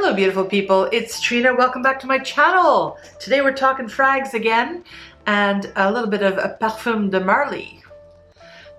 Hello beautiful people, it's Trina. Welcome back to my channel. Today we're talking frags again and a little bit of Parfum de Marly.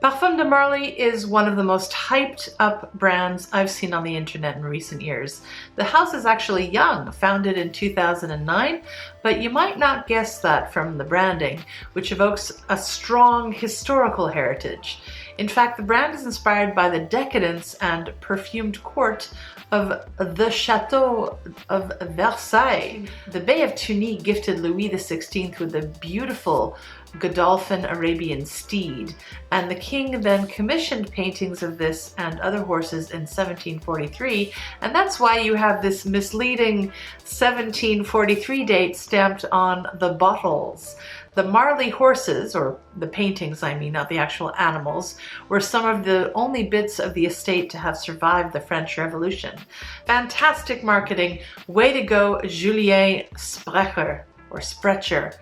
Parfum de Marly is one of the most hyped up brands I've seen on the internet in recent years. The house is actually young, founded in 2009, but you might not guess that from the branding, which evokes a strong historical heritage. In fact, the brand is inspired by the decadence and perfumed court of the Chateau of Versailles. The Bey of Tunis gifted Louis XVI with a beautiful Godolphin Arabian steed, and the king then commissioned paintings of this and other horses in 1743, and that's why you have this misleading 1743 date stamped on the bottles. The Marly horses, or the paintings I mean, not the actual animals, were some of the only bits of the estate to have survived the French Revolution. Fantastic marketing, way to go Julien Sprecher, or Sprecher.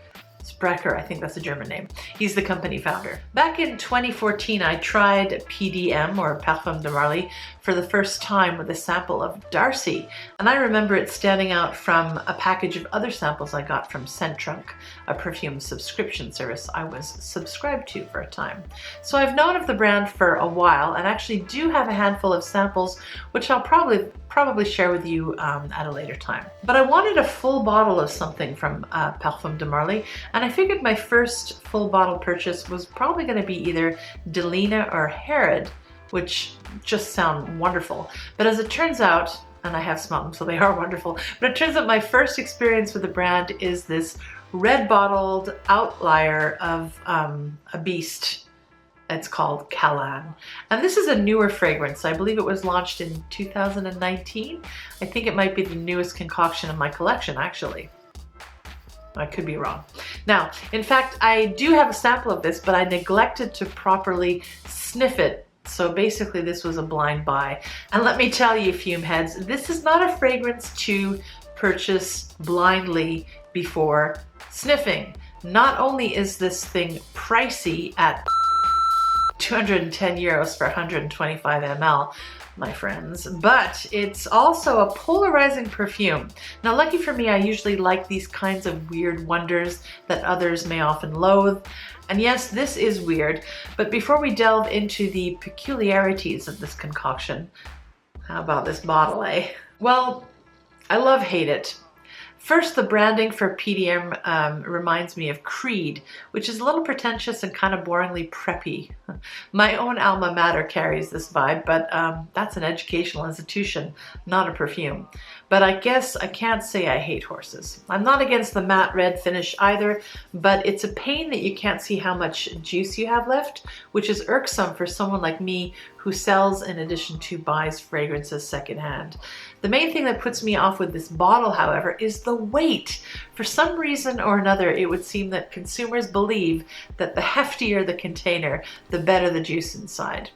Sprecher, I think that's a German name. He's the company founder. Back in 2014, I tried PDM, or Parfum de Marly, for the first time with a sample of Darcy, and I remember it standing out from a package of other samples I got from Scent-Trunk, a perfume subscription service I was subscribed to for a time. So I've known of the brand for a while and actually do have a handful of samples, which I'll probably share with you at a later time. But I wanted a full bottle of something from Parfum de Marly, and I figured my first full bottle purchase was probably going to be either Delina or Herod, which just sound wonderful. But as it turns out, and I have smelled them, so they are wonderful, but it turns out my first experience with the brand is this red bottled outlier of a beast. It's called Kalan. And this is a newer fragrance. I believe it was launched in 2019. I think it might be the newest concoction in my collection, actually. I could be wrong. Now, in fact, I do have a sample of this, but I neglected to properly sniff it. So basically this was a blind buy. And let me tell you, fume heads, this is not a fragrance to purchase blindly before sniffing. Not only is this thing pricey at 210 euros for 125 ml, my friends, but it's also a polarizing perfume. Now, lucky for me, I usually like these kinds of weird wonders that others may often loathe. And yes, this is weird, but before we delve into the peculiarities of this concoction, how about this bottle, eh? Well, I love hate it. First, the branding for PDM reminds me of Creed, which is a little pretentious and kind of boringly preppy. My own alma mater carries this vibe, but that's an educational institution, not a perfume. But I guess I can't say I hate horses. I'm not against the matte red finish either, but it's a pain that you can't see how much juice you have left, which is irksome for someone like me who sells in addition to buys fragrances secondhand. The main thing that puts me off with this bottle, however, is the weight. For some reason or another, it would seem that consumers believe that the heftier the container, the better the juice inside.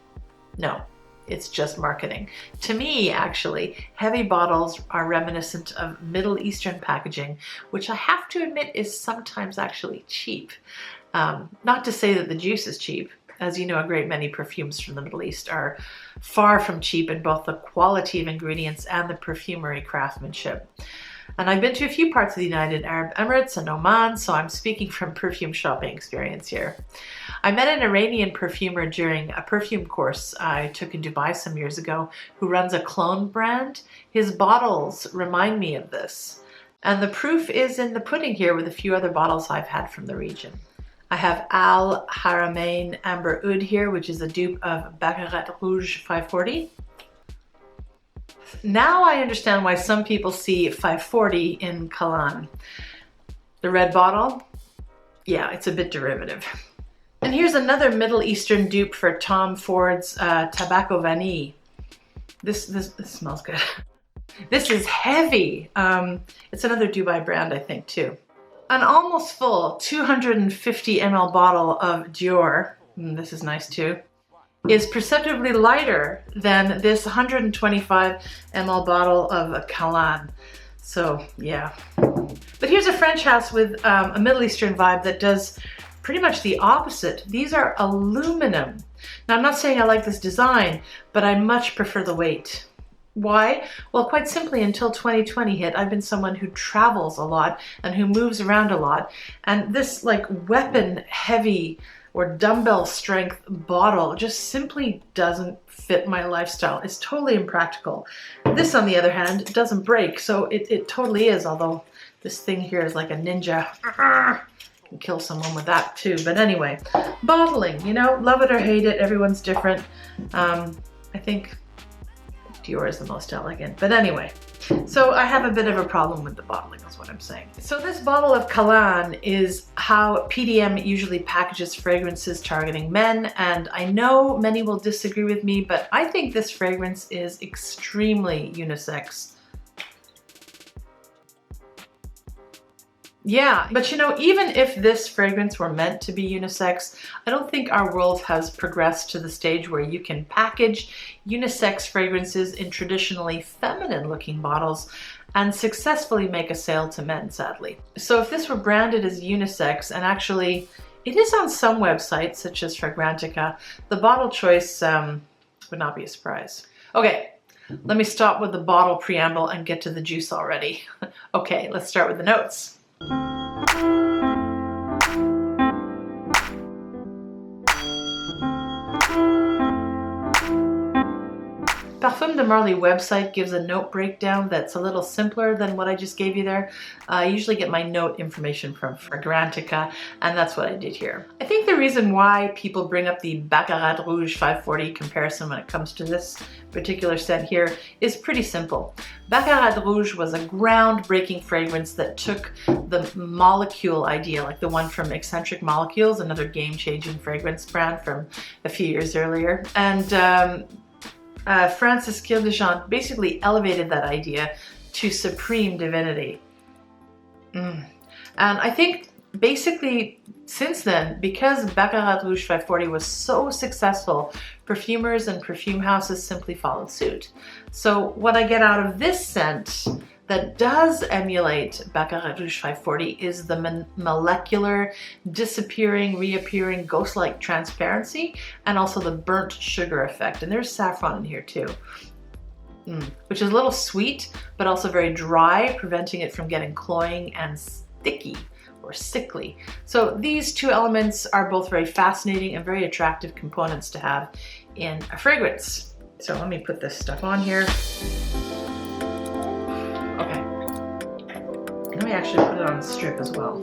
No, it's just marketing. To me, actually, heavy bottles are reminiscent of Middle Eastern packaging, which I have to admit is sometimes actually cheap. Not to say that the juice is cheap. As you know, a great many perfumes from the Middle East are far from cheap in both the quality of ingredients and the perfumery craftsmanship. And I've been to a few parts of the United Arab Emirates and Oman, so I'm speaking from perfume shopping experience here. I met an Iranian perfumer during a perfume course I took in Dubai some years ago who runs a clone brand. His bottles remind me of this. And the proof is in the pudding here with a few other bottles I've had from the region. I have Al Haramain Amber Oud here, which is a dupe of Baccarat Rouge 540. Now I understand why some people see 540 in Kalan. The red bottle, yeah, it's a bit derivative. And here's another Middle Eastern dupe for Tom Ford's Tobacco Vanille. This smells good. This is heavy. It's another Dubai brand, I think, too. An almost full 250 ml bottle of Dior, this is nice too, is perceptibly lighter than this 125 ml bottle of Kalan. So yeah. But here's a French house with a Middle Eastern vibe that does pretty much the opposite. These are aluminum. Now, I'm not saying I like this design, but I much prefer the weight. Why? Well, quite simply, until 2020 hit, I've been someone who travels a lot and who moves around a lot. And this like weapon heavy or dumbbell strength bottle just simply doesn't fit my lifestyle. It's totally impractical. This, on the other hand, doesn't break. So it totally is, although this thing here is like a ninja. Can kill someone with that too. But anyway, bottling, you know, love it or hate it, everyone's different. I think Dior is the most elegant, but anyway. So I have a bit of a problem with the bottling is what I'm saying. So this bottle of Kalan is how PDM usually packages fragrances targeting men, and I know many will disagree with me, but I think this fragrance is extremely unisex. Yeah, but you know, even if this fragrance were meant to be unisex, I don't think our world has progressed to the stage where you can package unisex fragrances in traditionally feminine looking bottles and successfully make a sale to men, sadly. So if this were branded as unisex, and actually it is on some websites such as Fragrantica, the bottle choice would not be a surprise. Okay, let me stop with the bottle preamble and get to the juice already. Okay, let's start with the notes. Parfum de Marly website gives a note breakdown that's a little simpler than what I just gave you there. I usually get my note information from Fragrantica, and that's what I did here. I think the reason why people bring up the Baccarat Rouge 540 comparison when it comes to this particular scent here is pretty simple. Baccarat Rouge was a groundbreaking fragrance that took the molecule idea, like the one from Eccentric Molecules, another game-changing fragrance brand from a few years earlier, and Francis Kirdejean basically elevated that idea to supreme divinity. And I think basically since then, because Baccarat Rouge 540 was so successful, perfumers and perfume houses simply followed suit. So what I get out of this scent that does emulate Baccarat Rouge 540 is the molecular, disappearing, reappearing, ghost-like transparency, and also the burnt sugar effect. And there's saffron in here too, which is a little sweet, but also very dry, preventing it from getting cloying and sticky or sickly. So these two elements are both very fascinating and very attractive components to have in a fragrance. So let me put this stuff on here. Okay, let me actually put it on a strip as well.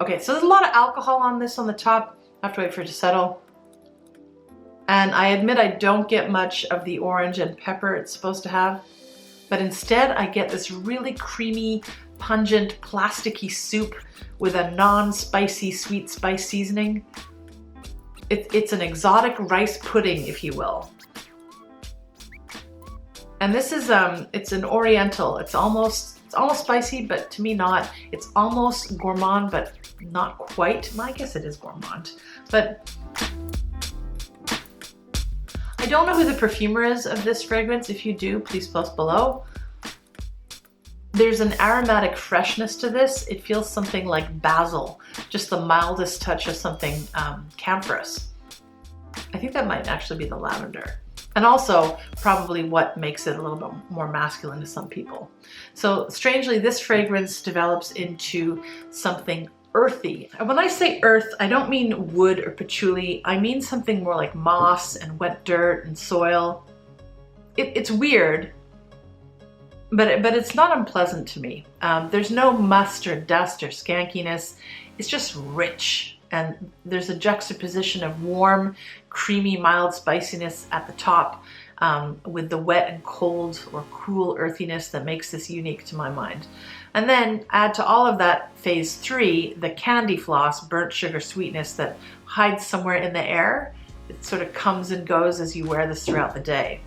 Okay, so there's a lot of alcohol on this on the top. I have to wait for it to settle. And I admit I don't get much of the orange and pepper it's supposed to have, but instead I get this really creamy, pungent, plasticky soup with a non-spicy sweet spice seasoning. It's an exotic rice pudding, if you will. And this is it's an oriental. It's almost spicy, but to me not. It's almost gourmand, but not quite. Well, I guess it is gourmand. But I don't know who the perfumer is of this fragrance. If you do, please post below. There's an aromatic freshness to this. It feels something like basil, just the mildest touch of something camphorous. I think that might actually be the lavender. And also probably what makes it a little bit more masculine to some people. So strangely, this fragrance develops into something earthy. And when I say earth, I don't mean wood or patchouli. I mean something more like moss and wet dirt and soil. It's weird, but it's not unpleasant to me. There's no must or dust or skankiness. It's just rich, and there's a juxtaposition of warm, creamy, mild spiciness at the top with the wet and cold or cool earthiness that makes this unique to my mind. And then add to all of that phase 3, the candy floss, burnt sugar sweetness that hides somewhere in the air. It sort of comes and goes as you wear this throughout the day.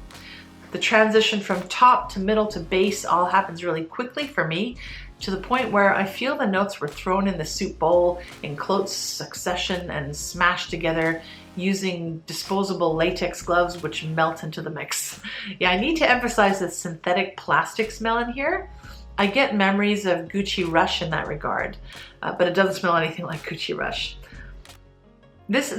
The transition from top to middle to base all happens really quickly for me, to the point where I feel the notes were thrown in the soup bowl in close succession and smashed together using disposable latex gloves which melt into the mix. Yeah, I need to emphasize the synthetic plastic smell in here. I get memories of Gucci Rush in that regard, but it doesn't smell anything like Gucci Rush. This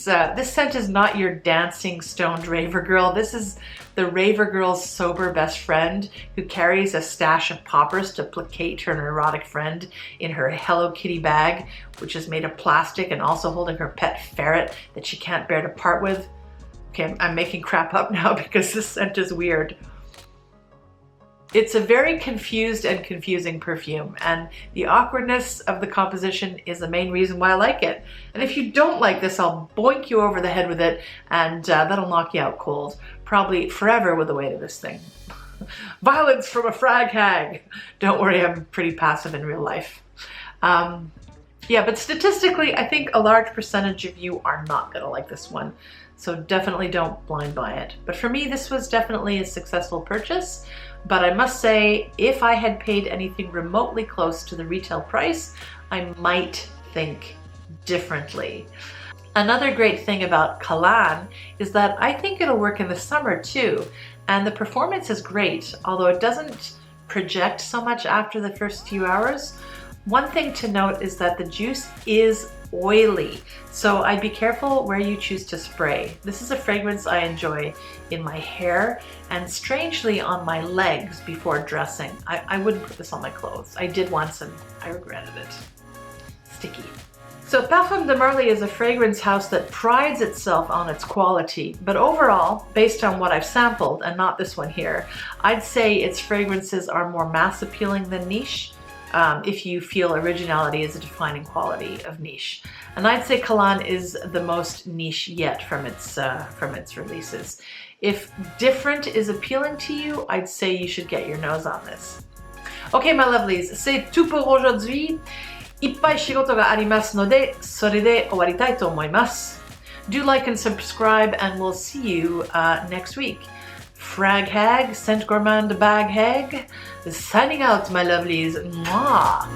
scent is not your dancing stoned raver girl. This is the raver girl's sober best friend who carries a stash of poppers to placate her neurotic friend in her Hello Kitty bag, which is made of plastic, and also holding her pet ferret that she can't bear to part with. Okay, I'm making crap up now because this scent is weird. It's a very confused and confusing perfume, and the awkwardness of the composition is the main reason why I like it. And if you don't like this, I'll boink you over the head with it, and that'll knock you out cold. Probably forever with the weight of this thing. Violence from a frag hag. Don't worry, I'm pretty passive in real life. Yeah, but statistically, I think a large percentage of you are not gonna like this one. So definitely don't blind buy it. But for me, this was definitely a successful purchase. But I must say, if I had paid anything remotely close to the retail price, I might think differently. Another great thing about Kalan is that I think it'll work in the summer too. And the performance is great, although it doesn't project so much after the first few hours. One thing to note is that the juice is oily, so I'd be careful where you choose to spray. This is a fragrance I enjoy in my hair and strangely on my legs before dressing. I wouldn't put this on my clothes. I did once and I regretted it. Sticky. So Parfum de Marly is a fragrance house that prides itself on its quality, but overall, based on what I've sampled, and not this one here, I'd say its fragrances are more mass appealing than niche. If you feel originality is a defining quality of niche. And I'd say Kalan is the most niche yet from its releases. If different is appealing to you, I'd say you should get your nose on this. Okay, my lovelies, c'est tout pour aujourd'hui. Ippai shigoto ga arimasu node, sore de owaritai to omoimasu. Do like and subscribe, and we'll see you next week. Frag Hag, Scent Gourmand Bag Hag, signing out, my lovelies. Mwah!